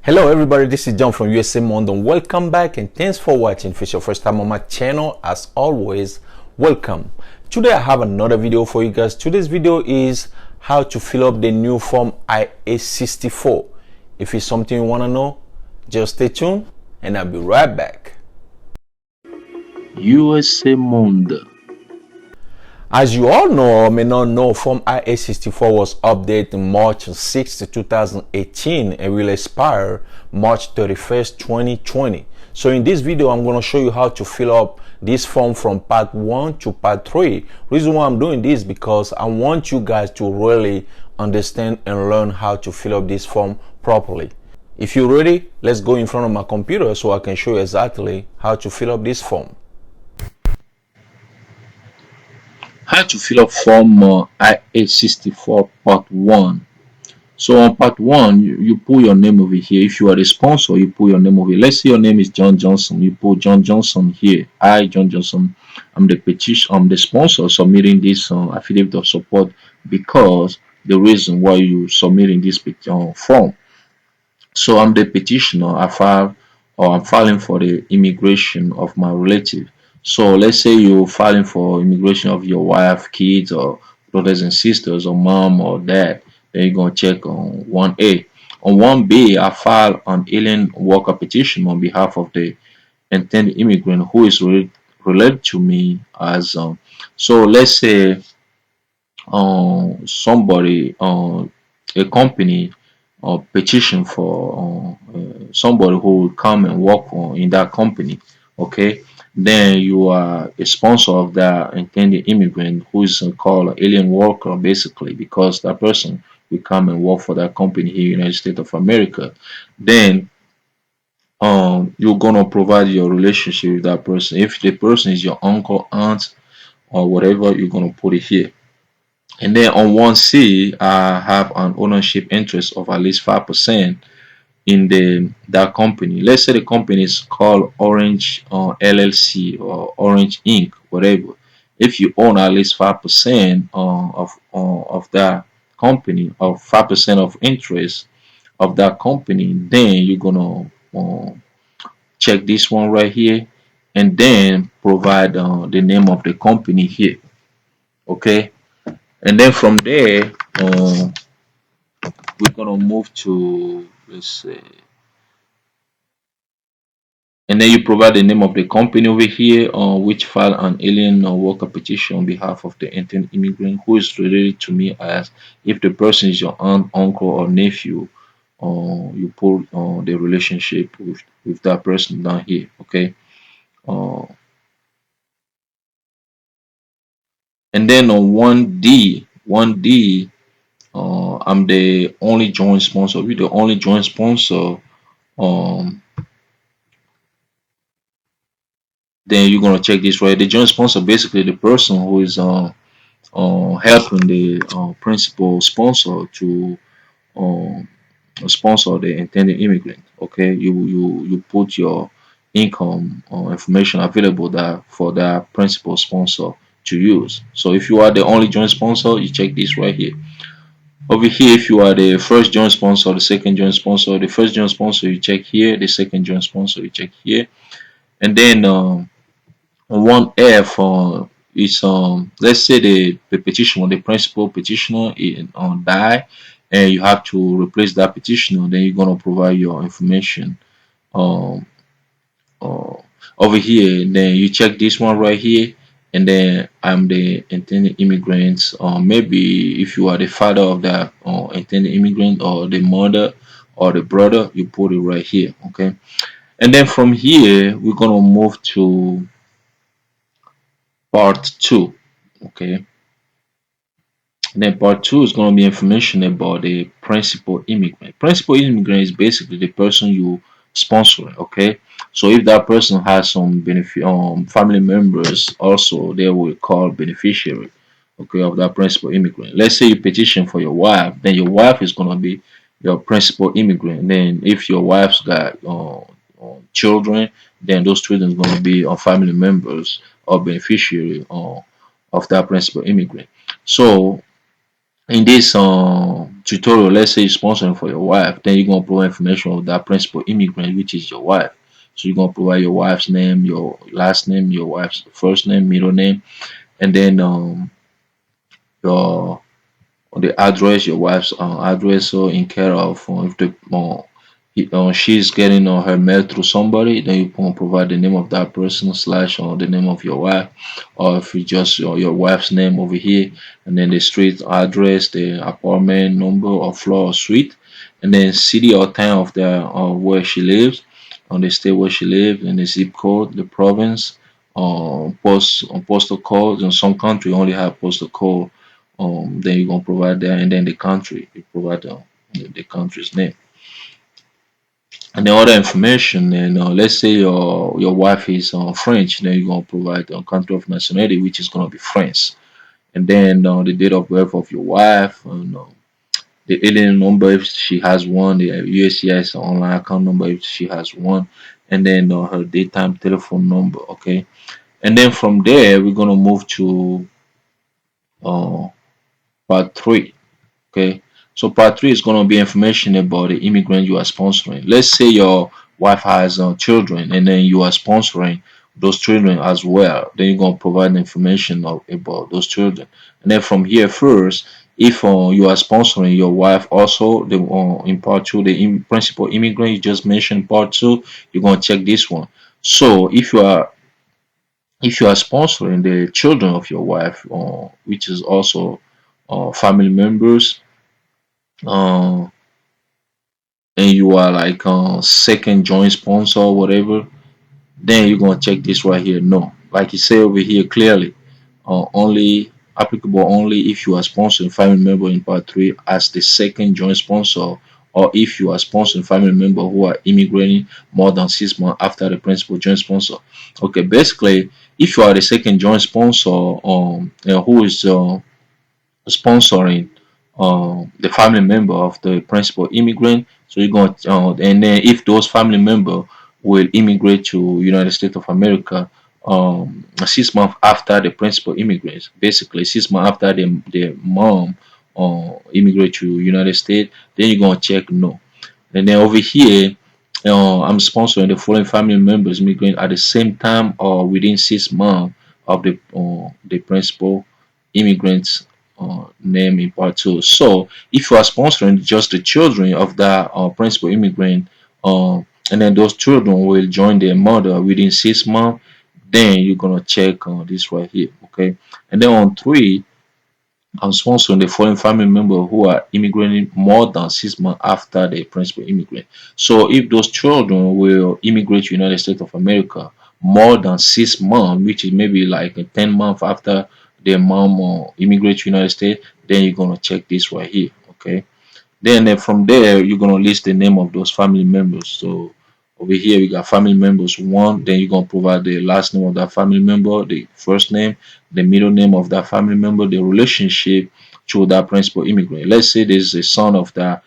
Hello everybody, this is John from USA London. Welcome back and thanks for watching. If it's your first time on my channel, as always, welcome. Today I have another video for you guys. Today's video is how to fill up the new form I-864. If it's something you want to know, just stay tuned and I'll be right back. USA Monde. As you all know or may not know, Form I-864 was updated March 6, 2018 and will expire March 31st, 2020. So in this video, I'm going to show you how to fill up this form from part 1 to part 3. Reason why I'm doing this because I want you guys to really understand and learn how to fill up this form properly. If you're ready, let's go in front of my computer so I can show you exactly how to fill up this form. How to fill up form I-864 part 1. So on part 1, you put your name over here. If you are the sponsor, you put your name over here. Let's say your name is John Johnson. You put John Johnson here. I, John Johnson, I'm the sponsor submitting this affidavit of support because the reason why you submitting this form. So I'm the petitioner. I'm filing for the immigration of my relative. So let's say you're filing for immigration of your wife, kids, or brothers and sisters, or mom or dad. Then you're gonna check on 1A. On 1B, I file an alien worker petition on behalf of the intended immigrant who is related to me as so let's say somebody a company or petition for somebody who will come and work in that company. Okay, then you are a sponsor of that intended immigrant who is called alien worker basically because that person will come and work for that company here in the United States of America. Then you're gonna provide your relationship with that person. If the person is your uncle, aunt, or whatever, you're gonna put it here. And then on 1C, I have an ownership interest of at least 5% in that company. Let's say the company is called Orange LLC or Orange Inc. whatever. If you own at least 5% of that company, or 5% of interest of that company, then you're gonna check this one right here, and then provide the name of the company here. Okay, and then from there, we're gonna move to, let's say, and then you provide the name of the company over here, which file an alien worker petition on behalf of the intended immigrant who is related to me as. If the person is your aunt, uncle, or nephew, you put the relationship with that person down here. Okay, uh, and then on 1D, I'm the only joint sponsor. We're the only joint sponsor. Um, then you're gonna check this right. The joint sponsor, basically the person who is helping the principal sponsor to um, sponsor the intended immigrant. Okay, you put your income information available that for that principal sponsor to use. So if you are the only joint sponsor, you check this right here. Over here, if you are the first joint sponsor, the second joint sponsor, the first joint sponsor, you check here. The second joint sponsor, you check here. And then on 1F, is let's say the petitioner, the principal petitioner die, and you have to replace that petitioner. Then you're gonna provide your information um uh, over here. And then you check this one right here, and then I'm the intended immigrant. Maybe if you are the father of that intended immigrant, or the mother, or the brother, you put it right here. Okay, and then from here we're gonna move to part 2. Okay, and then part 2 is going to be information about the principal immigrant. Principal immigrant is basically the person you sponsor. Okay, so if that person has some benefit family members also, they will call beneficiary, okay, of that principal immigrant. Let's say you petition for your wife, then your wife is going to be your principal immigrant. Then if your wife's got children, then those children are going to be family members or beneficiary of that principal immigrant. So In this tutorial, let's say you're sponsoring for your wife, then you're gonna provide information of that principal immigrant, which is your wife. So you're gonna provide your wife's name, your last name, your wife's first name, middle name, and then your the address, your wife's address, so in care of if the she's getting her mail through somebody, then you can provide the name of that person slash or the name of your wife, or if you just your wife's name over here, and then the street address, the apartment number or floor or suite, and then city or town of the where she lives, on the state where she lives, and the zip code, the province, postal code. In some country only have postal code. Then you're gonna provide that, and then the country, you provide the country's name and the other information. And let's say your wife is French, then you're gonna provide the country of nationality, which is gonna be France, and then the date of birth of your wife, and the alien number if she has one, the USCIS online account number if she has one, and then her daytime telephone number. Okay, and then from there we're gonna move to uh, part three. Okay, so part three is going to be information about the immigrant you are sponsoring. Let's say your wife has children, and then you are sponsoring those children as well. Then you're going to provide information about those children, and then from here first, if you are sponsoring your wife also, the in part two, the principal immigrant you just mentioned, part two, you're going to check this one. So if you are sponsoring the children of your wife, which is also family members, uh, and you are like second joint sponsor or whatever, then you're gonna check this right here. No, like you say over here clearly, only applicable only if you are sponsoring family member in part three as the second joint sponsor, or if you are sponsoring family member who are immigrating more than 6 months after the principal joint sponsor. Okay, basically, if you are the second joint sponsor, who is sponsoring the family member of the principal immigrant. So you're going to, and then if those family member will immigrate to United States of America 6 months after the principal immigrants, basically 6 months after the mom immigrate to United States, then you're going to check no. And then over here, I'm sponsoring the following family members immigrant at the same time or within 6 months of the principal immigrants name in part two. So if you are sponsoring just the children of that principal immigrant, and then those children will join their mother within 6 months, then you're gonna check this right here, okay? And then on three, I'm sponsoring the foreign family member who are immigrating more than 6 months after the principal immigrant. So if those children will immigrate to United States of America more than 6 months, which is maybe like 10 months after their mom immigrate to United States, then you're gonna check this right here. Okay. Then from there, you're gonna list the name of those family members. So over here, we got family members one. Then you're gonna provide the last name of that family member, the first name, the middle name of that family member, the relationship to that principal immigrant. Let's say there's a son of that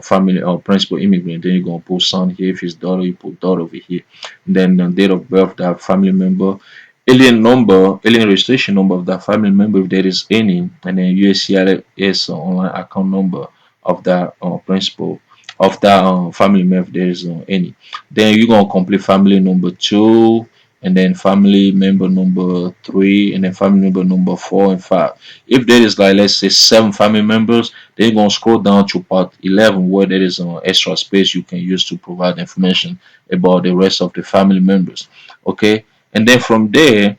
family or principal immigrant. Then you're gonna put son here. If it's daughter, you put daughter over here. And then the date of birth of that family member, alien number, alien registration number of that family member if there is any, and then USCIS online account number of that principal of that family member if there is any. Then you're gonna complete family number two, and then family member number three, and then family member number four and five. If there is like let's say seven family members, then you're gonna scroll down to part 11 where there is extra space you can use to provide information about the rest of the family members. Okay, and then from there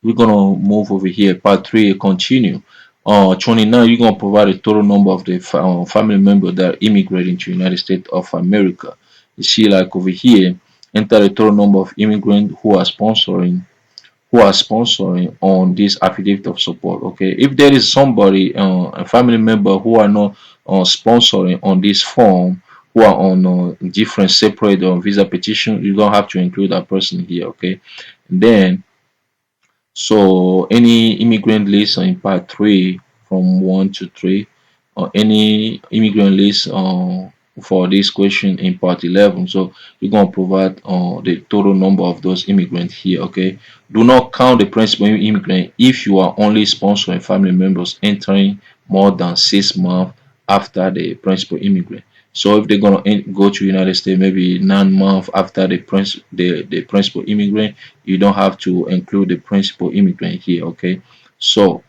we're gonna move over here. Part three, continue. 29, you're gonna provide a total number of the family members that are immigrating to United States of America. You see, like over here, enter the total number of immigrants who are sponsoring on this affidavit of support. Okay, if there is somebody, a family member who are not sponsoring on this form, who are on different separate visa petition, you don't have to include that person here. Okay, and then so any immigrant list in part three from one to three, or any immigrant list for this question in part 11. So you're gonna provide the total number of those immigrants here. Okay. Do not count the principal immigrant if you are only sponsoring family members entering more than 6 months after the principal immigrant. So if they're gonna go to United States maybe 9 months after the principal immigrant, you don't have to include the principal immigrant here. Okay, so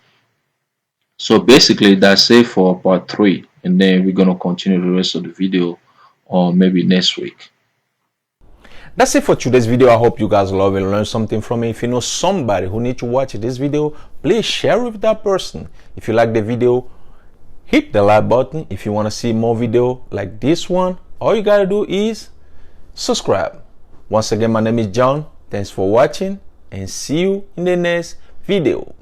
basically that's it for part 3, and then we're gonna continue the rest of the video or maybe next week. That's it for today's video. I hope you guys love and learn something from it. If you know somebody who needs to watch this video, please share with that person. If you like the video, hit the like button. If you want to see more video like this one, all you gotta do is subscribe. Once again, my name is John. Thanks for watching and see you in the next video.